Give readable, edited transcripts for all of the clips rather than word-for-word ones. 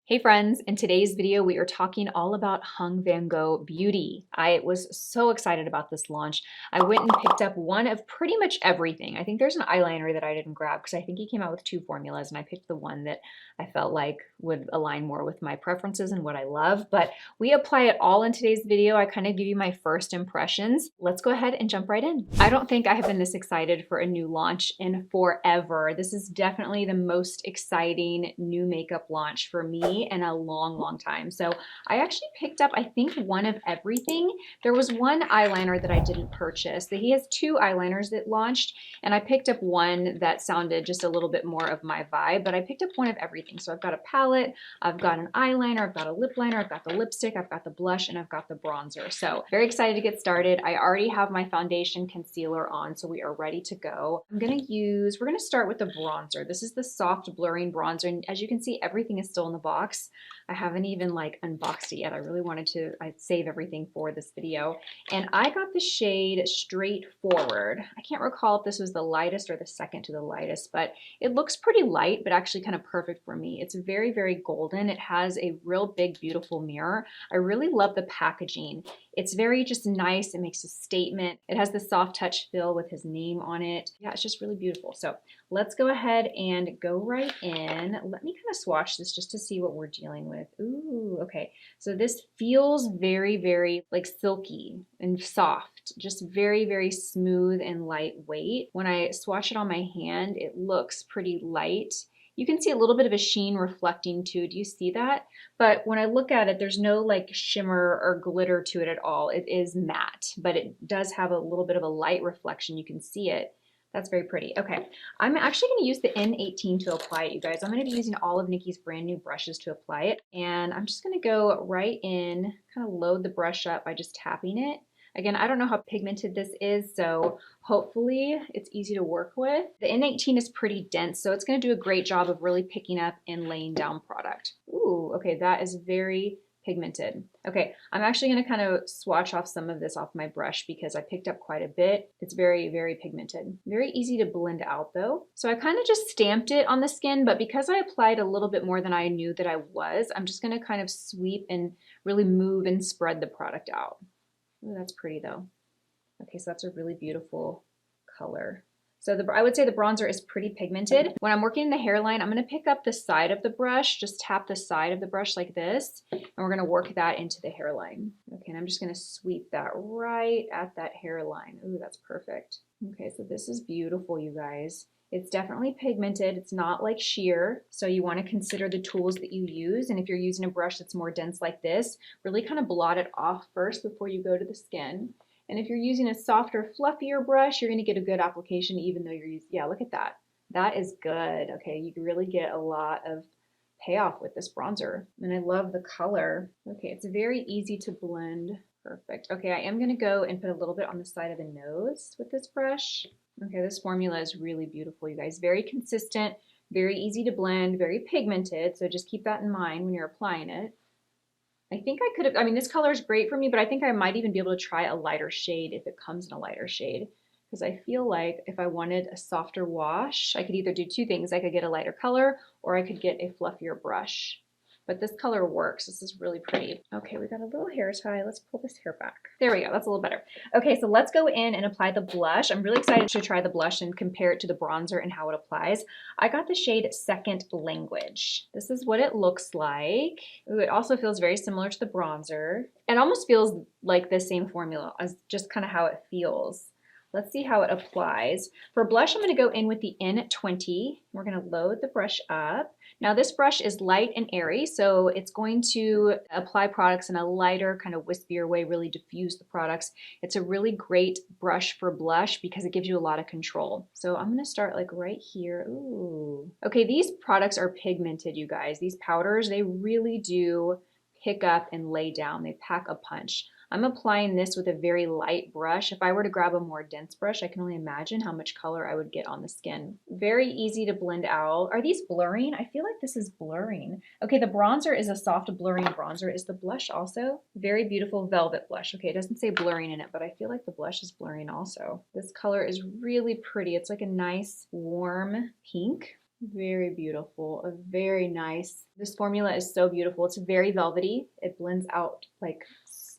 Hey friends, in today's video we are talking all about Vanngo Beauty. I was so excited about this launch. I went and picked up one of pretty much everything. I think there's an eyeliner that I didn't grab because I think he came out with two formulas and I picked the one that I felt like would align more with my preferences and what I love. But we apply it all in today's video. I kind of give you my first impressions. Let's go ahead and jump right in. I don't think I have been this excited for a new launch in forever. This is definitely the most exciting new makeup launch for me in a long time. So I actually picked up, I think, one of everything. There was one eyeliner that I didn't purchase. He has two eyeliners that launched, and I picked up one that sounded just a little bit more of my vibe, but I picked up one of everything. So I've got a palette, I've got an eyeliner, I've got a lip liner, I've got the lipstick, I've got the blush, and I've got the bronzer. So very excited to get started. I already have my foundation concealer on, so we are ready to go. we're gonna start with the bronzer. This is the soft blurring bronzer, and as you can see, everything is still in the box. I haven't even unboxed it yet. I really wanted to save everything for this video. And I got the shade Straightforward. I can't recall if this was the lightest or the second to the lightest, but it looks pretty light, but actually kind of perfect for me. It's very golden. It has a real big, beautiful mirror. I really love the packaging. It's very just nice. It makes a statement. It has the soft touch feel with his name on it. Yeah, it's just really beautiful. So let's go ahead and go right in. Let me kind of swatch this just to see what we're dealing with. Ooh, okay. So this feels very silky and soft, just very smooth and lightweight. When I swatch it on my hand, it looks pretty light. You can see a little bit of a sheen reflecting too. Do you see that? But when I look at it, there's no shimmer or glitter to it at all. It is matte, but it does have a little bit of a light reflection. You can see it. That's very pretty. Okay, I'm actually going to use the N18 to apply it, you guys. I'm going to be using all of Nikki's brand new brushes to apply it. And I'm just going to go right in, kind of load the brush up by just tapping it. Again, I don't know how pigmented this is, so hopefully it's easy to work with. The N18 is pretty dense, so it's going to do a great job of really picking up and laying down product. Ooh, okay, that is very pigmented. Okay, I'm actually going to kind of swatch off some of this off my brush because I picked up quite a bit. It's very pigmented. Very easy to blend out though. So I kind of just stamped it on the skin, but because I applied a little bit more than I knew that I was, I'm just going to kind of sweep and really move and spread the product out. Ooh, that's pretty though. Okay, so that's a really beautiful color. So I would say the bronzer is pretty pigmented. When I'm working the hairline, I'm going to pick up the side of the brush, just tap the side of the brush like this, and we're going to work that into the hairline. Okay, and I'm just going to sweep that right at that hairline. Ooh, that's perfect. Okay, so this is beautiful, you guys. It's definitely pigmented. It's not like sheer, so you want to consider the tools that you use. And if you're using a brush that's more dense like this, really kind of blot it off first before you go to the skin. And if you're using a softer, fluffier brush, you're going to get a good application even though you're using, yeah, look at that. That is good. Okay, you can really get a lot of payoff with this bronzer. And I love the color. Okay, it's very easy to blend. Perfect. Okay, I am going to go and put a little bit on the side of the nose with this brush. Okay, this formula is really beautiful, you guys. Very consistent, very easy to blend, very pigmented. So just keep that in mind when you're applying it. I think I could have, I mean, this color is great for me, but I think I might even be able to try a lighter shade if it comes in a lighter shade. Because I feel like if I wanted a softer wash, I could either do two things. I could get a lighter color or I could get a fluffier brush. But this color works. This is really pretty. Okay, we got a little hair tie. Let's pull this hair back. There we go. That's a little better. Okay, so let's go in and apply the blush. I'm really excited to try the blush and compare it to the bronzer and how it applies. I got the shade Second Language. This is what it looks like. Ooh, it also feels very similar to the bronzer. It almost feels like the same formula as just kind of how it feels. Let's see how it applies. For blush, I'm going to go in with the N20. We're going to load the brush up. Now this brush is light and airy, so it's going to apply products in a lighter, kind of wispier way, really diffuse the products. It's a really great brush for blush because it gives you a lot of control. So I'm going to start right here. Ooh. Okay, these products are pigmented, you guys. These powders, they really do pick up and lay down. They pack a punch. I'm applying this with a very light brush. If I were to grab a more dense brush, I can only imagine how much color I would get on the skin. Very easy to blend out. Are these blurring? I feel like this is blurring. Okay, the bronzer is a soft blurring bronzer. Is the blush also? Very beautiful velvet blush. Okay, it doesn't say blurring in it, but I feel like the blush is blurring also. This color is really pretty. It's like a nice warm pink. Very beautiful, a very nice. This formula is so beautiful. It's very velvety. It blends out like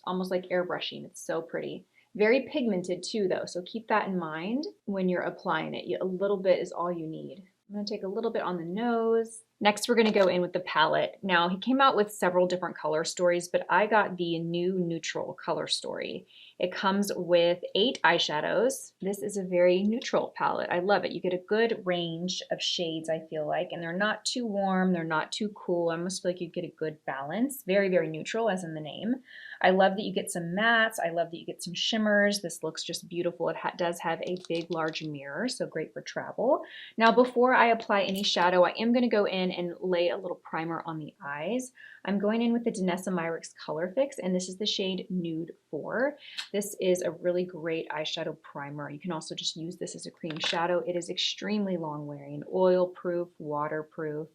almost like airbrushing. It's so pretty. Very pigmented too though, so keep that in mind when you're applying it. A little bit is all you need. I'm gonna take a little bit on the nose. Next, we're gonna go in with the palette. Now, he came out with several different color stories, but I got the new neutral color story. It comes with 8 eyeshadows. This is a very neutral palette. I love it. You get a good range of shades, I feel like, and they're not too warm, they're not too cool. I almost feel like you get a good balance. Very, very neutral, as in the name. I love that you get some mattes. I love that you get some shimmers. This looks just beautiful. It does have a big, large mirror, so great for travel. Now, before I apply any shadow, I am gonna go in and lay a little primer on the eyes. I'm going in with the Danessa Myricks Color Fix, and this is the shade Nude 4. This is a really great eyeshadow primer. You can also just use this as a cream shadow. It is extremely long wearing, oil proof, waterproof,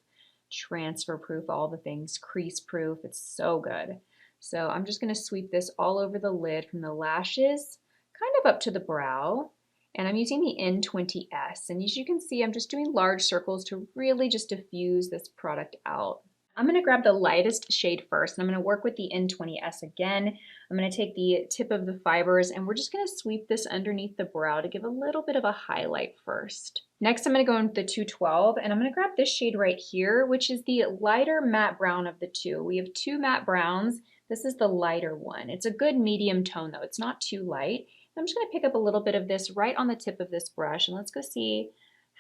transfer proof, all the things, crease proof. It's so good. So I'm just going to sweep this all over the lid from the lashes kind of up to the brow. And I'm using the N20S. And as you can see, I'm just doing large circles to really just diffuse this product out. I'm going to grab the lightest shade first, and I'm going to work with the N20S again. I'm going to take the tip of the fibers, and we're just going to sweep this underneath the brow to give a little bit of a highlight first. Next, I'm going to go in with the 212, and I'm going to grab this shade right here, which is the lighter matte brown of the two. We have 2 matte browns. This is the lighter one. It's a good medium tone, though. It's not too light. I'm just going to pick up a little bit of this right on the tip of this brush, and let's go see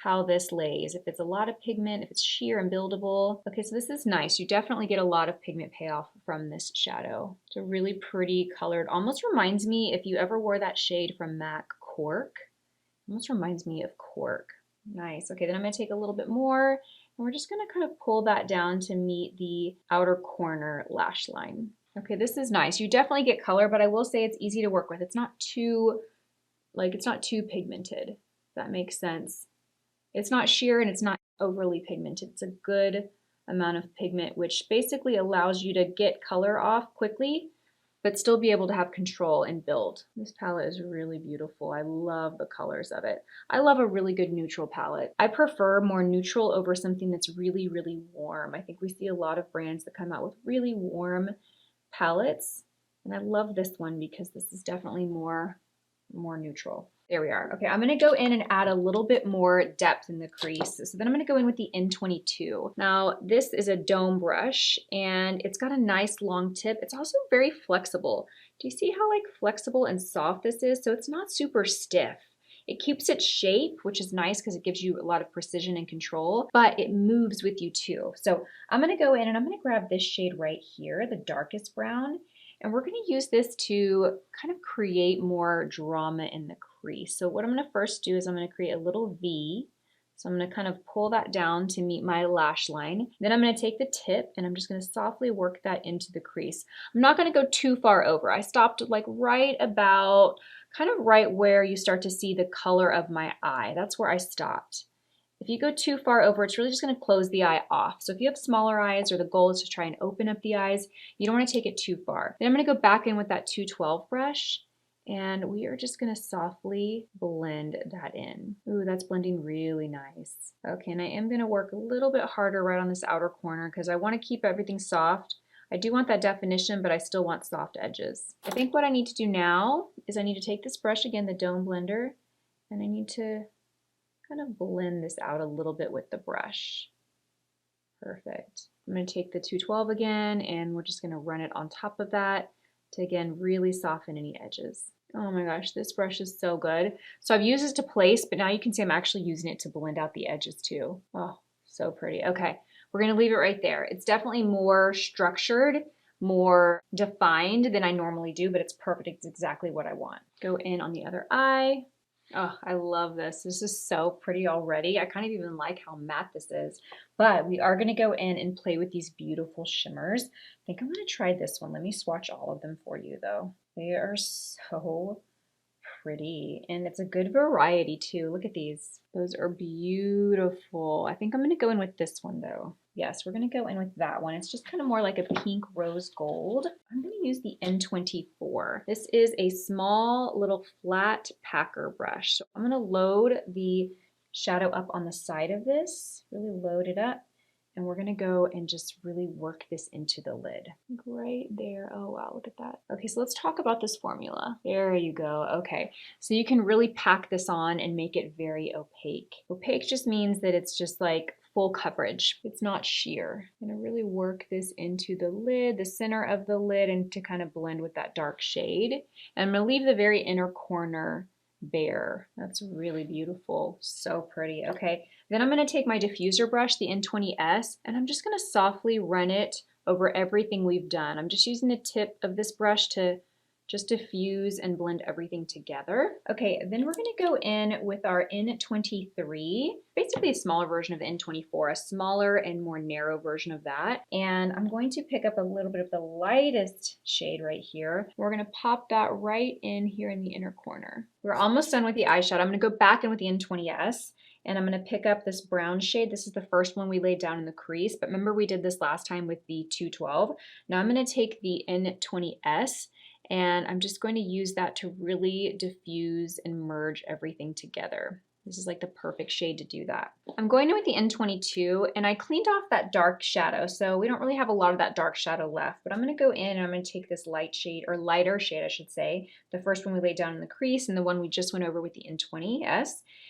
how this lays, if it's a lot of pigment, if it's sheer and buildable. Okay, so this is nice. You definitely get a lot of pigment payoff from this shadow. It's a really pretty colored, almost reminds me, if you ever wore that shade from MAC, Cork, almost reminds me of Cork. Nice. Okay, then I'm gonna take a little bit more, and we're just gonna kind of pull that down to meet the outer corner lash line. Okay, this is nice. You definitely get color, but I will say it's easy to work with. It's not too, it's not too pigmented, if that makes sense. It's not sheer and it's not overly pigmented. It's a good amount of pigment, which basically allows you to get color off quickly, but still be able to have control and build. This palette is really beautiful. I love the colors of it. I love a really good neutral palette. I prefer more neutral over something that's really, really warm. I think we see a lot of brands that come out with really warm palettes, and I love this one because this is definitely more neutral. There we are. Okay, I'm gonna go in and add a little bit more depth in the crease. So then I'm gonna go in with the N22. Now, this is a dome brush and it's got a nice long tip. It's also very flexible. Do you see how flexible and soft this is? So it's not super stiff. It keeps its shape, which is nice because it gives you a lot of precision and control, but it moves with you too. So I'm gonna go in and I'm gonna grab this shade right here, the darkest brown, and we're going to use this to kind of create more drama in the crease. So what I'm going to first do is I'm going to create a little V. So I'm going to kind of pull that down to meet my lash line. Then I'm going to take the tip and I'm just going to softly work that into the crease. I'm not going to go too far over. I stopped right about, kind of right where you start to see the color of my eye. That's where I stopped. If you go too far over, it's really just going to close the eye off. So if you have smaller eyes or the goal is to try and open up the eyes, you don't want to take it too far. Then I'm going to go back in with that 212 brush and we are just going to softly blend that in. Ooh, that's blending really nice. Okay, and I am going to work a little bit harder right on this outer corner because I want to keep everything soft. I do want that definition, but I still want soft edges. I think what I need to do now is I need to take this brush again, the Dome Blender, and I need to kind of blend this out a little bit with the brush. Perfect. I'm going to take the 212 again and we're just going to run it on top of that to again really soften any edges. Oh my gosh, this brush is so good. So I've used this to place, but now you can see I'm actually using it to blend out the edges too. Oh, so pretty. Okay, we're going to leave it right there. It's definitely more structured, more defined than I normally do, but it's perfect. It's exactly what I want. Go in on the other eye. Oh, I love this. This is so pretty already. I kind of even like how matte this is. But we are going to go in and play with these beautiful shimmers. I think I'm going to try this one. Let me swatch all of them for you, though. They are so pretty. And it's a good variety, too. Look at these. Those are beautiful. I think I'm going to go in with this one, though. Yes, we're going to go in with that one. It's just kind of more like a pink rose gold. I'm going to use the N24. This is a small little flat packer brush. So I'm going to load the shadow up on the side of this, really load it up. And we're gonna go and just really work this into the lid. Right there, oh wow, look at that. Okay, so let's talk about this formula. There you go, okay. So you can really pack this on and make it very opaque. Opaque just means that it's just like full coverage. It's not sheer. I'm gonna really work this into the lid, the center of the lid, and to kind of blend with that dark shade. And I'm gonna leave the very inner corner bare. That's really beautiful, so pretty. Okay, then I'm gonna take my diffuser brush, the N20S, and I'm just gonna softly run it over everything we've done. I'm just using the tip of this brush to just diffuse and blend everything together. Okay, then we're gonna go in with our N23, basically a smaller version of the N24, a smaller and more narrow version of that. And I'm going to pick up a little bit of the lightest shade right here. We're gonna pop that right in here in the inner corner. We're almost done with the eyeshadow. I'm gonna go back in with the N20S. And I'm going to pick up this brown shade. This is the first one we laid down in the crease, but remember we did this last time with the 212. Now I'm going to take the N20S and I'm just going to use that to really diffuse and merge everything together. This is like the perfect shade to do that. I'm going in with the N22 and I cleaned off that dark shadow, so we don't really have a lot of that dark shadow left, but I'm going to go in and I'm going to take this light shade, or lighter shade I should say, the first one we laid down in the crease and the one we just went over with the N20S.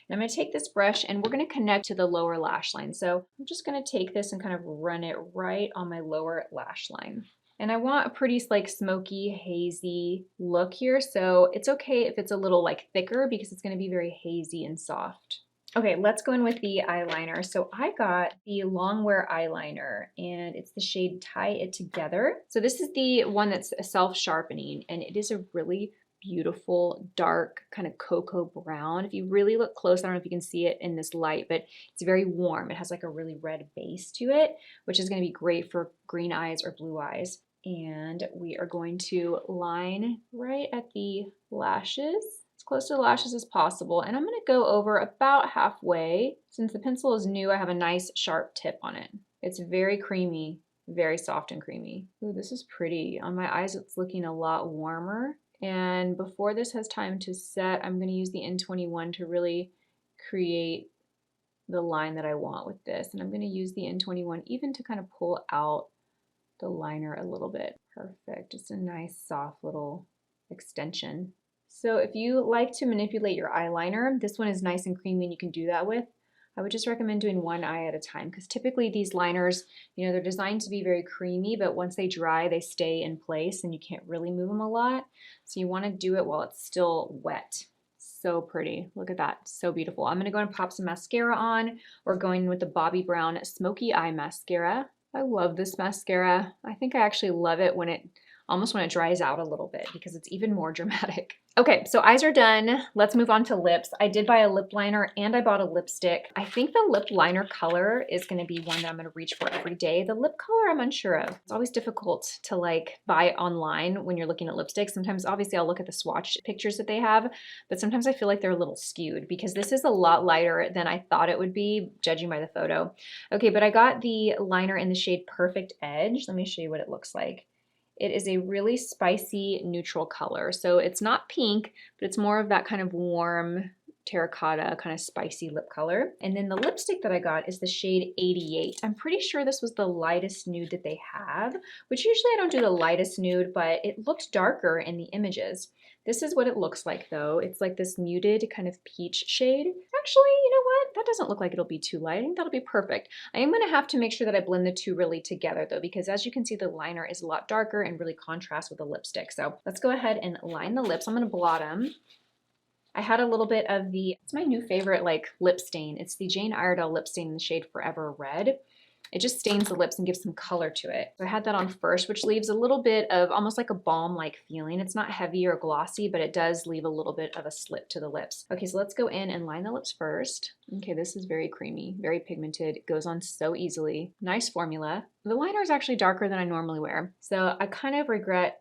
And I'm going to take this brush and we're going to connect to the lower lash line. So I'm just going to take this and kind of run it right on my lower lash line. And I want a pretty like smoky, hazy look here. So it's okay if it's a little like thicker because it's gonna be very hazy and soft. Okay, let's go in with the eyeliner. So I got the Longwear eyeliner and it's the shade Tie It Together. So this is the one that's self-sharpening and it is a really beautiful, dark, kind of cocoa brown. If you really look close, I don't know if you can see it in this light, but it's very warm. It has like a really red base to it, which is gonna be great for green eyes or blue eyes. And we are going to line right at the lashes, as close to the lashes as possible. And I'm going to go over about halfway. Since the pencil is new, I have a nice sharp tip on it. It's very creamy, very soft and creamy. Ooh, this is pretty. On my eyes, it's looking a lot warmer. And before this has time to set, I'm going to use the N21 to really create the line that I want with this. And I'm going to use the N21 even to kind of pull out the liner a little bit. Perfect, just a nice soft little extension. So if you like to manipulate your eyeliner, this one is nice and creamy and you can do that with. I would just recommend doing one eye at a time because typically these liners, you know, they're designed to be very creamy, but once they dry, they stay in place and you can't really move them a lot. So you want to do it while it's still wet. So pretty. Look at that. So beautiful. I'm going to go and pop some mascara on. We're going with the Bobbi Brown Smoky Eye Mascara. I love this mascara. I think I actually love it when it dries out a little bit because it's even more dramatic. Okay, so eyes are done. Let's move on to lips. I did buy a lip liner and I bought a lipstick. I think the lip liner color is gonna be one that I'm gonna reach for every day. The lip color I'm unsure of. It's always difficult to like buy online when you're looking at lipsticks. Sometimes obviously I'll look at the swatch pictures that they have, but sometimes I feel like they're a little skewed because this is a lot lighter than I thought it would be, judging by the photo. Okay, but I got the liner in the shade Perfect Edge. Let me show you what it looks like. It is a really spicy neutral color. So it's not pink, but it's more of that kind of warm terracotta kind of spicy lip color. And then the lipstick that I got is the shade 88. I'm pretty sure this was the lightest nude that they have, which usually I don't do the lightest nude, but it looked darker in the images. This is what it looks like though. It's like this muted kind of peach shade. Actually, you know what? That doesn't look like it'll be too light. I think that'll be perfect. I am gonna have to make sure that I blend the two really together though, because as you can see, the liner is a lot darker and really contrasts with the lipstick. So let's go ahead and line the lips. I'm gonna blot them. I had a little bit of it's my new favorite like lip stain. It's the Jane Iredale lip stain in the shade Forever Red. It just stains the lips and gives some color to it. So I had that on first, which leaves a little bit of almost like a balm-like feeling. It's not heavy or glossy, but it does leave a little bit of a slip to the lips. Okay, so let's go in and line the lips first. Okay, this is very creamy, very pigmented. It goes on so easily. Nice formula. The liner is actually darker than I normally wear. So I kind of regret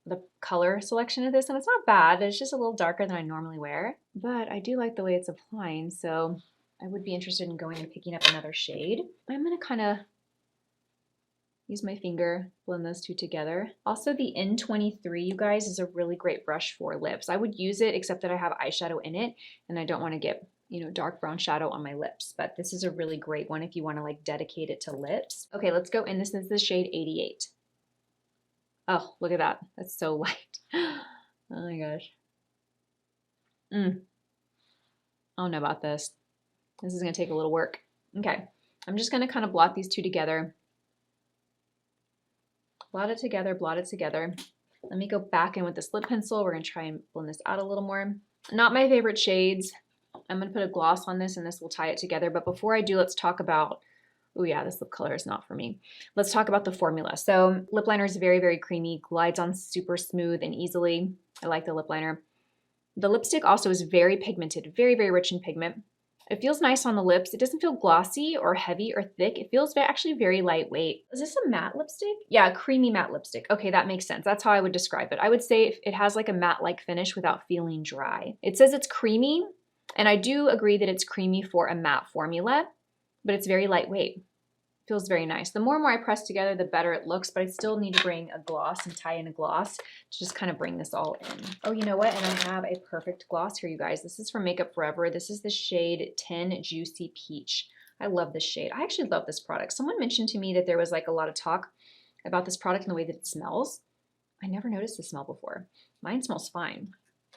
the color selection of this, and it's not bad. It's just a little darker than I normally wear, but I do like the way it's applying. So I would be interested in going and picking up another shade. I'm gonna kind of use my finger, blend those two together. Also the N23, you guys, is a really great brush for lips. I would use it except that I have eyeshadow in it and I don't want to get you know, dark brown shadow on my lips, but this is a really great one if you want to like dedicate it to lips. Okay, let's go in. This is the shade 88. Oh, look at that. That's so light. Oh my gosh. I don't know about this. This is going to take a little work. Okay, I'm just going to kind of blot these two together. Blot it together, blot it together. Let me go back in with this lip pencil. We're going to try and blend this out a little more. Not my favorite shades. I'm going to put a gloss on this and this will tie it together. But before I do, let's talk about, oh yeah, this lip color is not for me. Let's talk about the formula. So lip liner is very, very creamy, glides on super smooth and easily. I like the lip liner. The lipstick also is very pigmented, very, very rich in pigment. It feels nice on the lips. It doesn't feel glossy or heavy or thick. It feels actually very lightweight. Is this a matte lipstick? Yeah, a creamy matte lipstick. Okay, that makes sense. That's how I would describe it. I would say it has like a matte-like finish without feeling dry. It says it's creamy, and I do agree that it's creamy for a matte formula, but it's very lightweight. Feels very nice. The more and more I press together, the better it looks, but I still need to bring a gloss and tie in a gloss to just kind of bring this all in. Oh, you know what? And I have a perfect gloss here, you guys. This is from Makeup Forever. This is the shade 10 Juicy Peach. I love this shade. I actually love this product. Someone mentioned to me that there was like a lot of talk about this product and the way that it smells. I never noticed the smell before. Mine smells fine,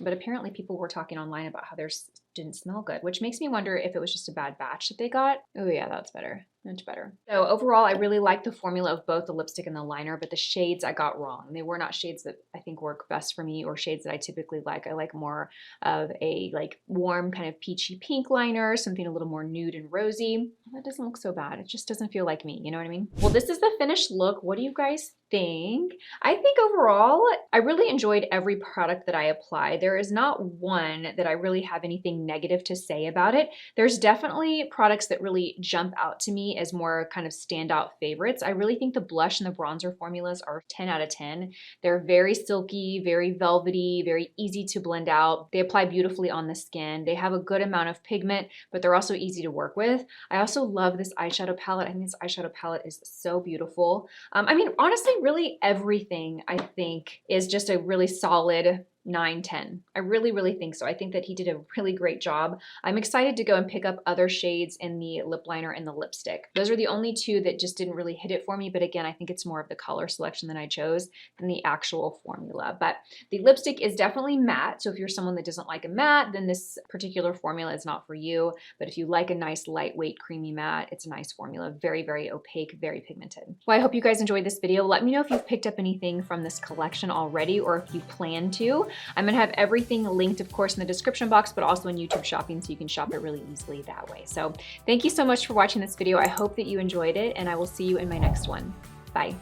but apparently people were talking online about how theirs didn't smell good, which makes me wonder if it was just a bad batch that they got. Oh yeah, that's better. Much better. So overall, I really like the formula of both the lipstick and the liner, but the shades I got wrong. They were not shades that I think work best for me or shades that I typically like. I like more of a like warm kind of peachy pink liner, something a little more nude and rosy. That doesn't look so bad. It just doesn't feel like me. You know what I mean? Well, this is the finished look. What do you guys think? I think overall, I really enjoyed every product that I applied. There is not one that I really have anything negative to say about it. There's definitely products that really jump out to me as more kind of standout favorites. I really think the blush and the bronzer formulas are 10 out of 10. They're very silky, very velvety, very easy to blend out. They apply beautifully on the skin. They have a good amount of pigment, but they're also easy to work with. I also love this eyeshadow palette. I think this eyeshadow palette is so beautiful. I mean, honestly, really everything I think is just a really solid 9-10. I really, really think so. I think that he did a really great job. I'm excited to go and pick up other shades in the lip liner and the lipstick. Those are the only two that just didn't really hit it for me. But again, I think it's more of the color selection that I chose than the actual formula. But the lipstick is definitely matte. So if you're someone that doesn't like a matte, then this particular formula is not for you. But if you like a nice lightweight creamy matte, it's a nice formula. Very, very opaque, very pigmented. Well, I hope you guys enjoyed this video. Let me know if you've picked up anything from this collection already or if you plan to. I'm gonna have everything linked, of course, in the description box, but also in YouTube Shopping, so you can shop it really easily that way. So thank you so much for watching this video. I hope that you enjoyed it, and I will see you in my next one. Bye.